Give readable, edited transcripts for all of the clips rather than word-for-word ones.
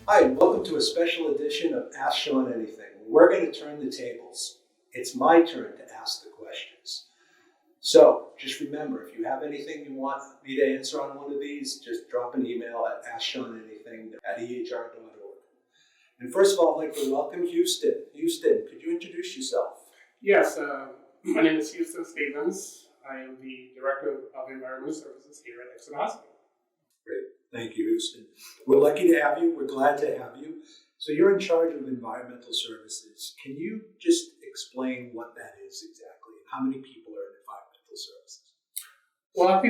Hi, and welcome to a special edition of Ask Sean Anything. We're going to turn the tables. It's my turn to ask the questions. So just remember, if you have anything you want me to answer on one of these, just drop an email at askseananything@ehr.org. And first of all, I'd like to welcome Houston. Houston, could you introduce yourself? Yes, my name is Houston Stevens. I am the Director of Environmental Services here at Exeter Hospital. Great. Thank you, Houston. We're lucky to have you. We're glad to have you. So you're in charge of environmental services. Can you just explain what that is exactly and how many people are in environmental services? Well, I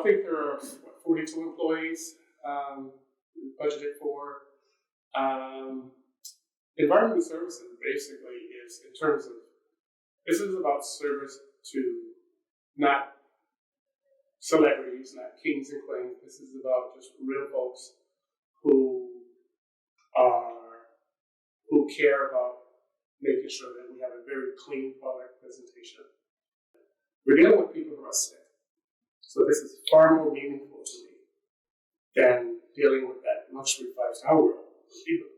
think there are 42 employees budgeted for. Environmental services basically is in terms of, this is about service to not celebrities, not kings and queens. This is about just real folks who care about making sure that we have a very clean product presentation. We're dealing with people who are sick. So this is far more meaningful to me than dealing with that luxury 5-star world,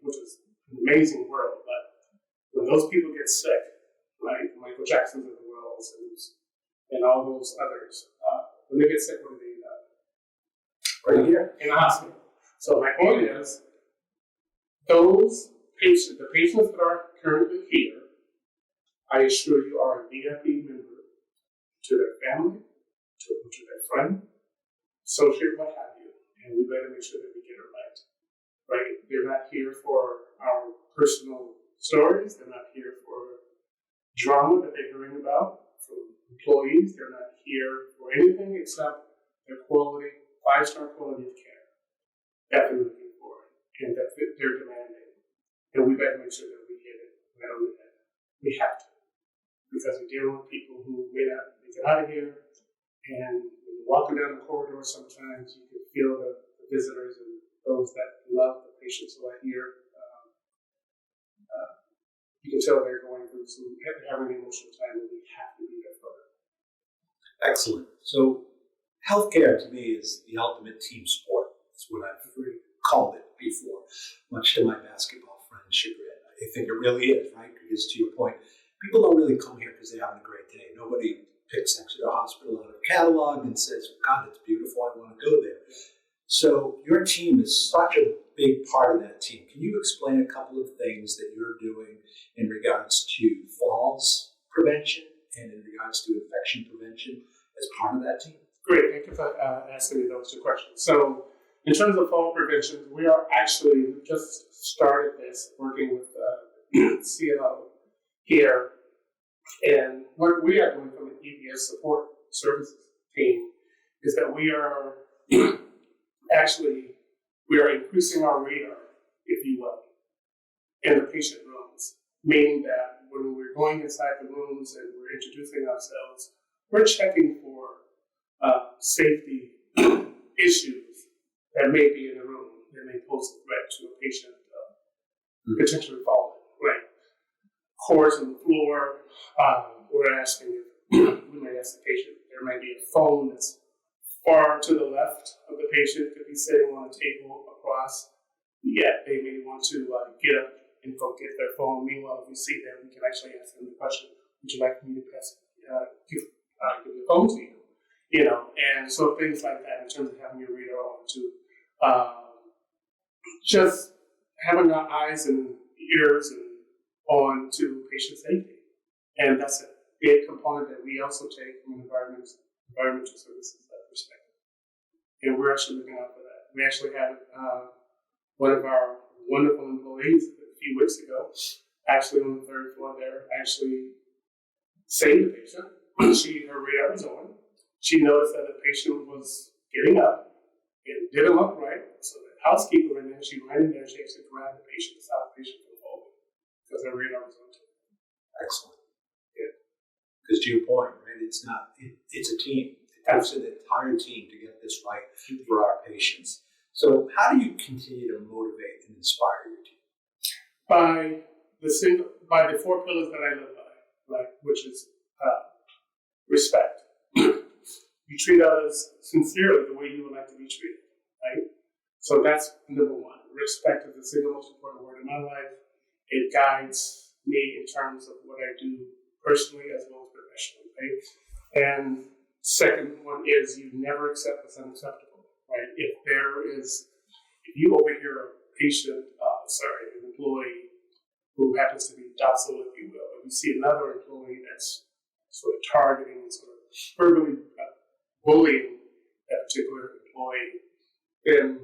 which is an amazing world. But when those people get sick, right, Michael Jacksons of the world and all those others, when they get sick, what do they do? Right here in the hospital. So my point is, those patients, the patients that are currently here, I assure you are a VIP member to their family, to their friend, associate, what have you, and we better make sure that we get it right. Right? They're not here for our personal stories. They're not here for drama that they're hearing about from employees. They're not here for anything except their quality, 5-star quality of care that they're looking for and that they're demanding. And we better make sure that we get it right on the head. We have to. Because we're dealing with people who may not make it out of here. And when you're walking down the corridor, sometimes you can feel the visitors and those that love the patients who are here. You can tell they're going through having an emotional time, and we have to be there for them. Excellent. So healthcare to me is the ultimate team sport. That's what I've called it before, much to my basketball friend's chagrin. I think it really is, right? Because to your point, people don't really come here because they're having a great day. Nobody picks Exeter Hospital out of a catalog and says, God, it's beautiful, I want to go there. So your team is such a big part of that team. Can you explain a couple of things that you're doing in regards to falls prevention and in regards to infection prevention as part of that team? Great, thank you for asking me those two questions. So in terms of fall prevention, we are actually just started this working with CLO here. And what we are doing from the EBS support services team is that we are increasing our radar, if you will, in the patient rooms, meaning that when we're going inside the rooms and we're introducing ourselves, we're checking for safety issues that may be in the room that may pose a threat to a patient potentially falling, right? Cords on the floor, we're asking if we may ask the patient, there may be a phone that's far to the left of the patient, could be sitting on a table across, yet they may want to get up and go get their phone. Meanwhile, if we see them, we can actually ask them the question, would you like me to give the phone to you? You know, and so things like that in terms of having your radar on to just having our eyes and ears and on to patient safety. And that's a big component that we also take from environmental services perspective. And we're actually looking out for that. We actually had one of our wonderful employees a few weeks ago, actually on the 3rd floor there, actually saved the patient. Her radar was on. She noticed that the patient was getting up and didn't look right. So the housekeeper in there, she ran in there, she actually grabbed the patient to stop the patient from falling because her radar was on too. Excellent. Yeah. Because to your point, right, it's a team. It takes an entire team to get this right for our patients. So how do you continue to motivate and inspire your team? By the 4 pillars that I live by, right, which is respect. You treat others sincerely the way you would like to be treated, right? So that's number one. Respect is the single most important word in my life. It guides me in terms of what I do personally as well as professionally, right? And second one is you never accept what's unacceptable, right? If you overhear a an employee who happens to be docile, if you will, and you see another employee that's sort of targeting, sort of verbally bullying that particular employee, then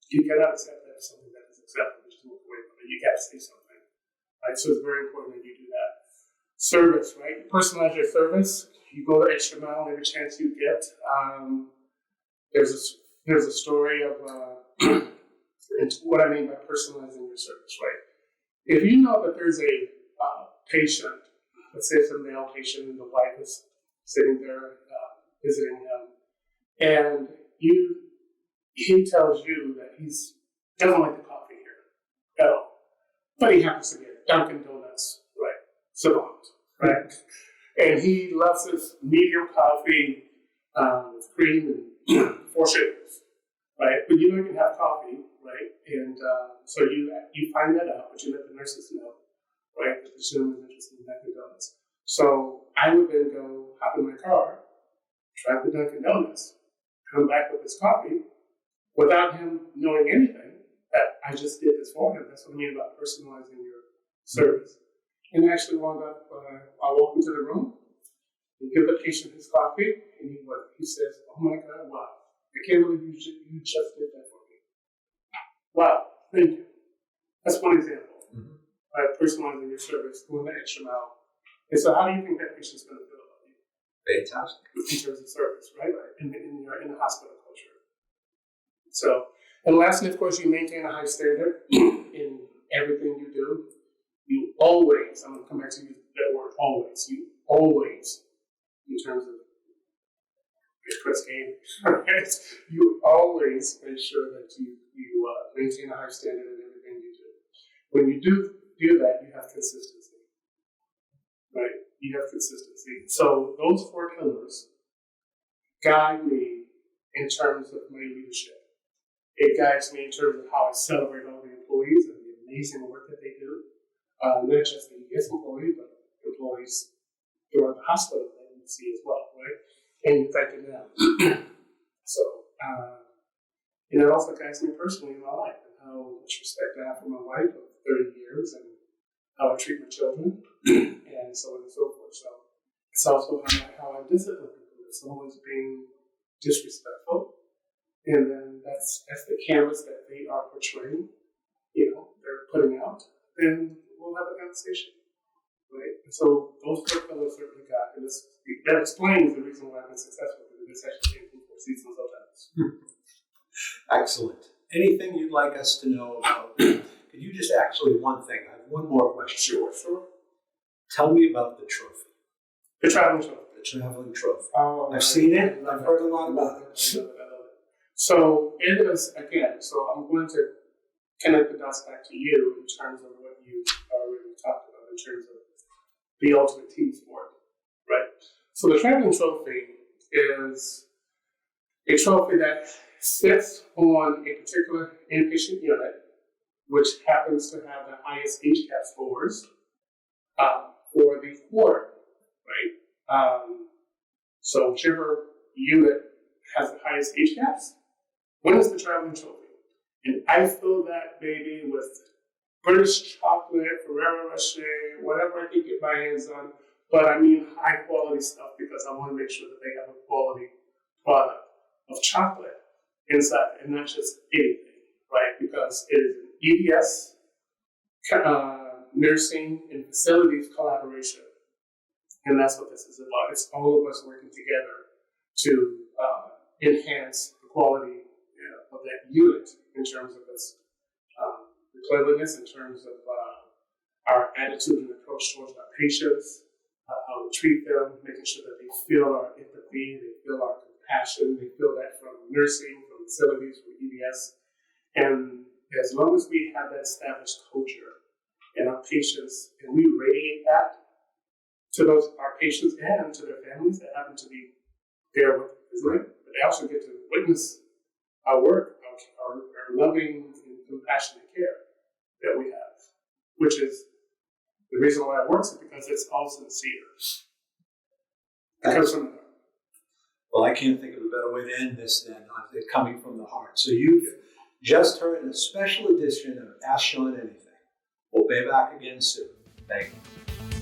you cannot accept that as something that is acceptable. Just move away from it. You got to say something, right? So it's very important that you do that. Service, right? Personalize your service. You go the extra mile every chance you get. There's a story of what I mean by personalizing your service, right? If you know that there's a patient, let's say it's a male patient, and the wife is sitting there visiting him, and he tells you that he doesn't like the coffee here at all, but he happens to get Dunkin' Donuts, right? Savant, right? And he loves his medium coffee with cream and 4 sugars, right? But you know you can have coffee, right? And so you find that out, but you let the nurses know, right? That the gentleman is interested in Dunkin' Donuts. So I would then go hop in my car, drive to Dunkin' Donuts, come back with his coffee, without him knowing anything that I just did this for him. That's what I mean about personalizing your service. And actually wound up, I walk into the room and give the patient his coffee, and he says, "Oh my God, wow, I can't believe you just did that for me. Wow, thank you." That's one example. Personalizing your service, going the extra mile. And so how do you think that patient's going to feel about you? Fantastic. In terms of service, right? In the hospital culture. So, and lastly, of course, you maintain a high standard in everything you do. You always, I'm going to come back to that word always, in terms of Chris Game, right? You always make sure that you maintain a high standard in everything you do. When you do that, you have consistency, right? You have consistency. So those 4 pillars guide me in terms of my leadership. It guides me in terms of how I celebrate all the employees and the amazing work that they do. Not just the ES employees, but employees throughout the hospital that you see as well, right? And you thank them. So, and it also guides me personally in my life and how much respect I have for my wife of 30 years and how I treat my children and so on and so forth. So it's also how I discipline people. It's always being disrespectful. And then that's the canvas that they are portraying, they're putting out, then we'll have a conversation, right? And so those 4 pillars certainly got, and that explains the reason why I've been successful, because it's actually taken 4 seasons sometimes. Excellent. Anything you'd like us to know about? Could you just one thing? I have one more question. Sure. Tell me about the trophy. The traveling trophy. The traveling trophy. Oh, I've seen it. I've heard a lot about it. I love it. So it is, again, so I'm going to connect the dots back to you in terms of what you already talked about in terms of the ultimate team sport, right? So the traveling trophy is a trophy that sits on a particular inpatient unit, which happens to have the highest HCAP scores for the quarter, right? So whichever unit has the highest HCAPs wins the traveling trophy. And I fill that baby with British chocolate, Ferrero Rocher, whatever I can get my hands on. But I mean high quality stuff because I want to make sure that they have a quality product of chocolate inside and not just anything, right? Because it is an EDS, nursing, and facilities collaboration. And that's what this is about. It's all of us working together to enhance the quality of that unit in terms of its the cleanliness, in terms of our attitude and approach towards our patients, how we treat them, making sure that they feel our empathy, they feel our compassion, they feel that from nursing, from facilities, from EDS. And as long as we have that established culture and our patients, and we radiate that to our patients and to their families that happen to be there with us, but they also get to witness our work, our loving and compassionate care that we have, which is the reason why it works, is because it's all sincere. It comes from the heart. Well, I can't think of a better way to end this than coming from the heart. So you've just heard a special edition of Ask Sean Anything. We'll be back again soon. Thank you.